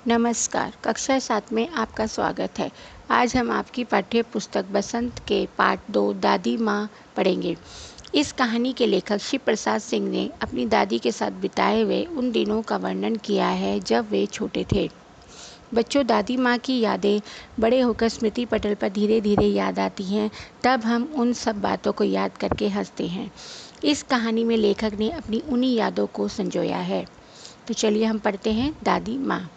नमस्कार, कक्षा 7 में आपका स्वागत है। आज हम आपकी पाठ्य पुस्तक बसंत के पाठ 2 दादी माँ पढ़ेंगे। इस कहानी के लेखक शिव प्रसाद सिंह ने अपनी दादी के साथ बिताए हुए उन दिनों का वर्णन किया है जब वे छोटे थे। बच्चों, दादी माँ की यादें बड़े होकर स्मृति पटल पर धीरे धीरे याद आती हैं, तब हम उन सब बातों को याद करके हंसते हैं। इस कहानी में लेखक ने अपनी उन्हीं यादों को संजोया है। तो चलिए हम पढ़ते हैं दादी माँ।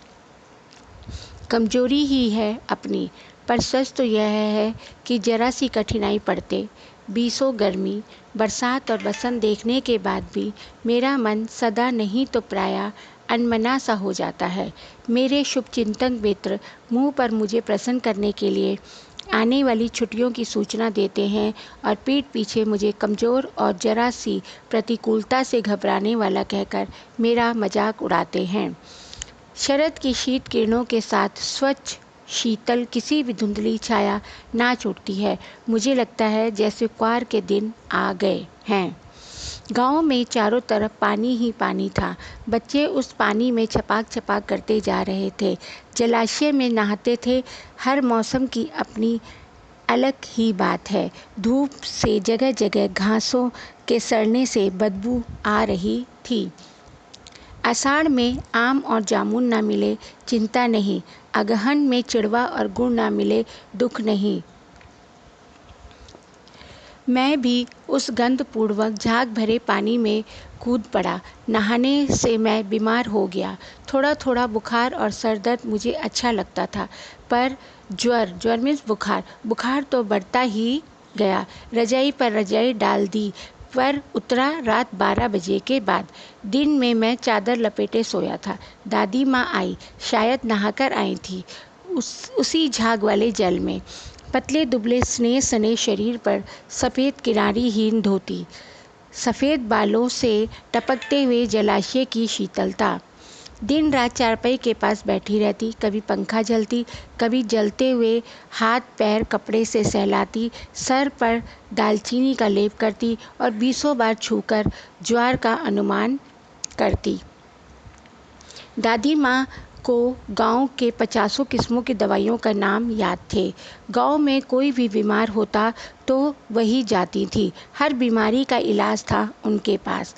कमजोरी ही है अपनी, पर सच तो यह है कि जरा सी कठिनाई पड़ते, बीसों गर्मी, बरसात और बसंत देखने के बाद भी मेरा मन सदा नहीं तो प्रायः अनमना सा हो जाता है। मेरे शुभचिंतक मित्र मुंह पर मुझे प्रसन्न करने के लिए आने वाली छुट्टियों की सूचना देते हैं और पीठ पीछे मुझे कमज़ोर और जरा सी प्रतिकूलता से घबराने वाला कहकर मेरा मजाक उड़ाते हैं। शरद की शीत किरणों के साथ स्वच्छ शीतल किसी भी धुंधली छाया नाच उठती है। मुझे लगता है जैसे क्वार के दिन आ गए हैं। गांव में चारों तरफ पानी ही पानी था। बच्चे उस पानी में छपाक छपाक करते जा रहे थे, जलाशय में नहाते थे। हर मौसम की अपनी अलग ही बात है। धूप से जगह जगह घासों के सड़ने से बदबू आ रही थी। आषाढ़ में आम और जामुन ना मिले, चिंता नहीं। अगहन में चिड़वा और गुड़ ना मिले, दुख नहीं। मैं भी उस गंधपूर्वक झाग भरे पानी में कूद पड़ा। नहाने से मैं बीमार हो गया। थोड़ा थोड़ा बुखार और सर दर्द मुझे अच्छा लगता था, पर ज्वर मीन्स बुखार तो बढ़ता ही गया। रजाई पर रजाई डाल दी, पर उतरा रात 12 बजे के बाद। दिन में मैं चादर लपेटे सोया था। दादी माँ आई, शायद नहाकर आई थी, उसी झाग वाले जल में। पतले दुबले स्नेह सने शरीर पर सफ़ेद किनारीहीन धोती, सफ़ेद बालों से टपकते हुए जलाशय की शीतलता। दिन रात चारपाई के पास बैठी रहती, कभी पंखा झलती, कभी जलते हुए हाथ पैर कपड़े से सहलाती, सर पर दालचीनी का लेप करती और 20 बार छूकर ज्वार का अनुमान करती। दादी माँ को गांव के 50 किस्मों की दवाइयों का नाम याद थे। गांव में कोई भी बीमार होता तो वही जाती थी। हर बीमारी का इलाज था उनके पास।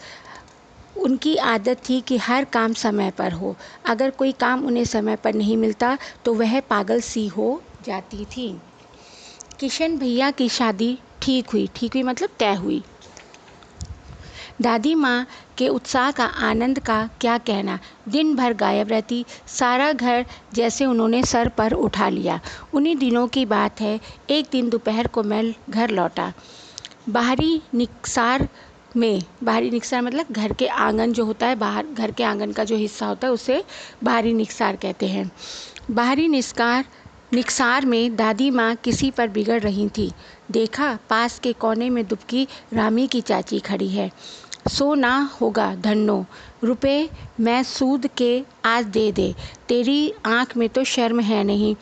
उनकी आदत थी कि हर काम समय पर हो। अगर कोई काम उन्हें समय पर नहीं मिलता तो वह पागल सी हो जाती थी। किशन भैया की शादी ठीक हुई मतलब तय हुई। दादी माँ के उत्साह का आनंद का क्या कहना। दिन भर गायब रहती, सारा घर जैसे उन्होंने सर पर उठा लिया। उन्हीं दिनों की बात है, एक दिन दोपहर को मैं घर लौटा। बाहरी निकसार मतलब घर के आंगन जो होता है, बाहर घर के आंगन का जो हिस्सा होता है उसे बाहरी निकसार कहते हैं। बाहरी निकसार में दादी माँ किसी पर बिगड़ रही थी। देखा, पास के कोने में दुबकी रामी की चाची खड़ी है। सो ना होगा धन्नो, रुपए मैं सूद के आज दे दे। तेरी आंख में तो शर्म है नहीं।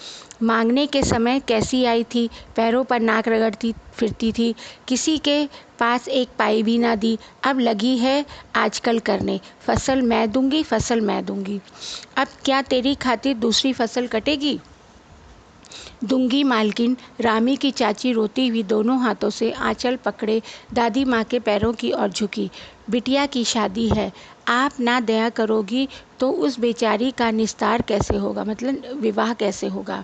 मांगने के समय कैसी आई थी, पैरों पर नाक रगड़ती फिरती थी। किसी के पास एक पाई भी ना दी। अब लगी है आजकल करने, फसल मैं दूंगी। अब क्या तेरी खातिर दूसरी फसल कटेगी? दूंगी मालकिन। रामी की चाची रोती हुई दोनों हाथों से आंचल पकड़े दादी माँ के पैरों की ओर झुकी। बिटिया की शादी है, आप ना दया करोगी तो उस बेचारी का निस्तार कैसे होगा, मतलब विवाह कैसे होगा।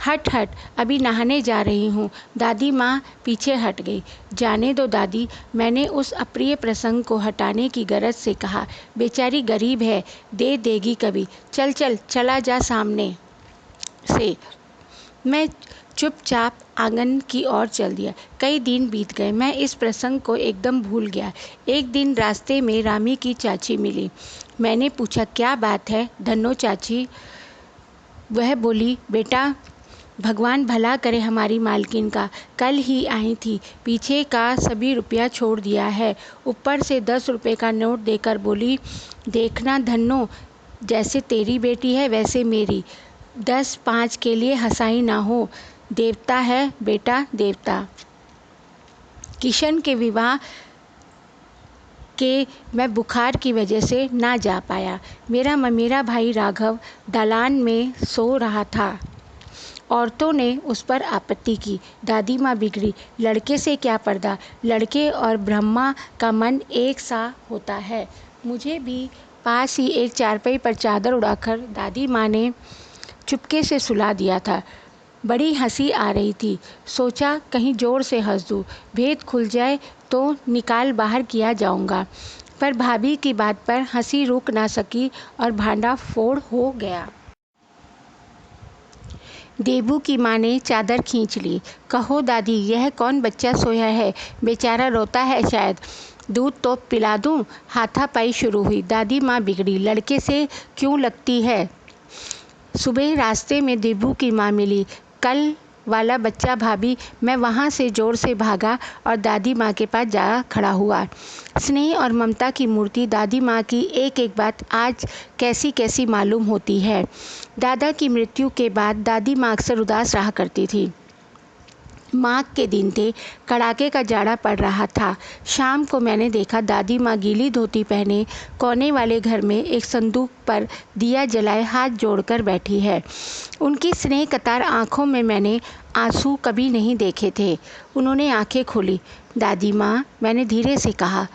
हट, अभी नहाने जा रही हूँ। दादी माँ पीछे हट गई। जाने दो दादी, मैंने उस अप्रिय प्रसंग को हटाने की गरज से कहा। बेचारी गरीब है, दे देगी कभी। चला जा सामने से। मैं चुपचाप आंगन की ओर चल दिया। कई दिन बीत गए, मैं इस प्रसंग को एकदम भूल गया। एक दिन रास्ते में रामी की चाची मिली। मैंने पूछा, क्या बात है धन्नो चाची? वह बोली, बेटा भगवान भला करे हमारी मालकिन का, कल ही आई थी, पीछे का सभी रुपया छोड़ दिया है। ऊपर से 10 रुपये का नोट देकर बोली, देखना धन्नो, जैसे तेरी बेटी है वैसे मेरी। 10-5 के लिए हंसाई ना हो। देवता है बेटा, देवता। किशन के विवाह कि मैं बुखार की वजह से ना जा पाया। मेरा भाई राघव दालान में सो रहा था। औरतों ने उस पर आपत्ति की। दादी माँ बिगड़ी। लड़के से क्या पर्दा, लड़के और ब्रह्मा का मन एक सा होता है। मुझे भी पास ही एक चारपाई पर चादर उड़ाकर दादी माँ ने चुपके से सुला दिया था। बड़ी हंसी आ रही थी। सोचा कहीं जोर से हंस दूँ, भेद खुल जाए तो निकाल बाहर किया जाऊंगा। पर भाभी की बात पर हंसी रुक ना सकी और भांडा फोड़ हो गया। देबू की माँ ने चादर खींच ली। कहो दादी, यह कौन बच्चा सोया है? बेचारा रोता है शायद। दूध तो पिला दूँ? हाथापाई शुरू हुई। दादी माँ बिगड़ी। लड़के से क्यों लगती है? सुबह रास्ते में देबू की माँ मिली। कल वाला बच्चा भाभी। मैं वहाँ से जोर से भागा और दादी माँ के पास जा खड़ा हुआ। स्नेह और ममता की मूर्ति दादी माँ की एक एक बात आज कैसी कैसी मालूम होती है। दादा की मृत्यु के बाद दादी माँ अक्सर उदास रहा करती थी। माघ के दिन थे। कड़ाके का जाड़ा पड़ रहा था। शाम को मैंने देखा दादी माँ गीली धोती पहने कोने वाले घर में एक संदूक पर दिया जलाए हाथ जोड़कर बैठी है। उनकी स्नेह कतार आँखों में मैंने आंसू कभी नहीं देखे थे। उन्होंने आंखें खोली। दादी माँ, मैंने धीरे से कहा,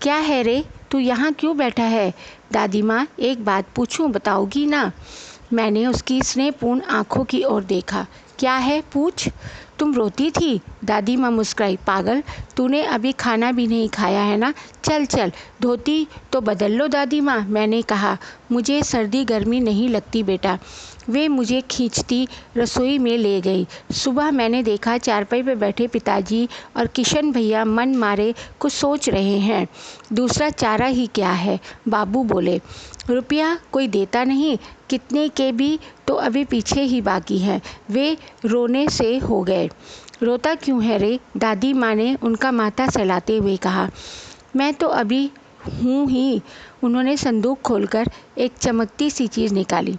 क्या है रे, तू यहाँ क्यों बैठा है? दादी माँ, एक बात पूछूं, बताओगी ना? मैंने उसकी स्नेहपूर्ण आँखों की ओर देखा। क्या है, पूछ। तुम रोती थी? दादी माँ मुस्कुराई। पागल, तूने अभी खाना भी नहीं खाया है ना? चल चल, धोती तो बदल लो दादी माँ। मैंने कहा, मुझे सर्दी गर्मी नहीं लगती बेटा। वे मुझे खींचती रसोई में ले गई। सुबह मैंने देखा चारपाई पर बैठे पिताजी और किशन भैया मन मारे कुछ सोच रहे हैं। दूसरा चारा ही क्या है, बाबू बोले। रुपया कोई देता नहीं, कितने के भी तो अभी पीछे ही बाकी हैं। वे रोने से हो गए। रोता क्यों है रे? दादी माँ ने उनका माथा सहलाते हुए कहा। मैं तो अभी हूँ ही। उन्होंने संदूक खोलकर एक चमकती सी चीज़ निकाली।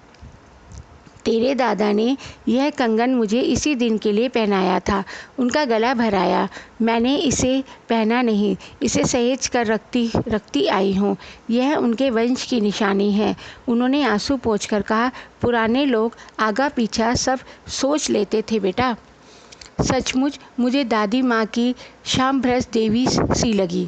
तेरे दादा ने यह कंगन मुझे इसी दिन के लिए पहनाया था। उनका गला भराया। मैंने इसे पहना नहीं, इसे सहेज कर रखती आई हूँ। यह उनके वंश की निशानी है। उन्होंने आंसू पोंछकर कहा, पुराने लोग आगा पीछा सब सोच लेते थे बेटा। सचमुच मुझे दादी माँ की शामभ्रस देवी सी लगी।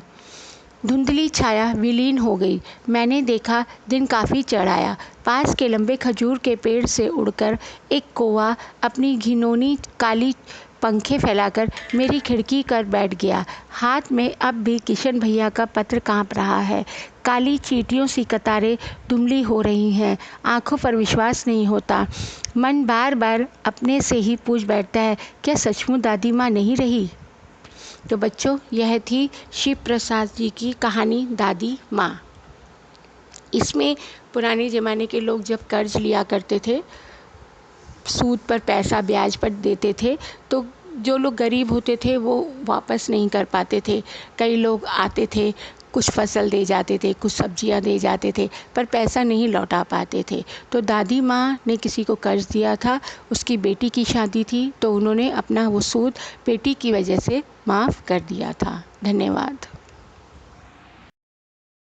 धुंधली छाया विलीन हो गई। मैंने देखा दिन काफ़ी चढ़ आया। पास के लंबे खजूर के पेड़ से उड़कर एक कौवा अपनी घिनौनी काली पंखे फैलाकर मेरी खिड़की कर बैठ गया। हाथ में अब भी किशन भैया का पत्र कांप रहा है। काली चींटियों सी कतारें धुंधली हो रही हैं। आंखों पर विश्वास नहीं होता। मन बार बार अपने से ही पूछ बैठता है, क्या सचमुच दादी माँ नहीं रही? तो बच्चों, यह थी शिव प्रसाद जी की कहानी दादी माँ। इसमें पुराने ज़माने के लोग जब कर्ज लिया करते थे, सूद पर पैसा ब्याज पर देते थे, तो जो लोग गरीब होते थे वो वापस नहीं कर पाते थे। कई लोग आते थे, कुछ फसल दे जाते थे, कुछ सब्जियां दे जाते थे, पर पैसा नहीं लौटा पाते थे। तो दादी माँ ने किसी को कर्ज दिया था, उसकी बेटी की शादी थी, तो उन्होंने अपना वो सूद बेटी की वजह से माफ़ कर दिया था। धन्यवाद।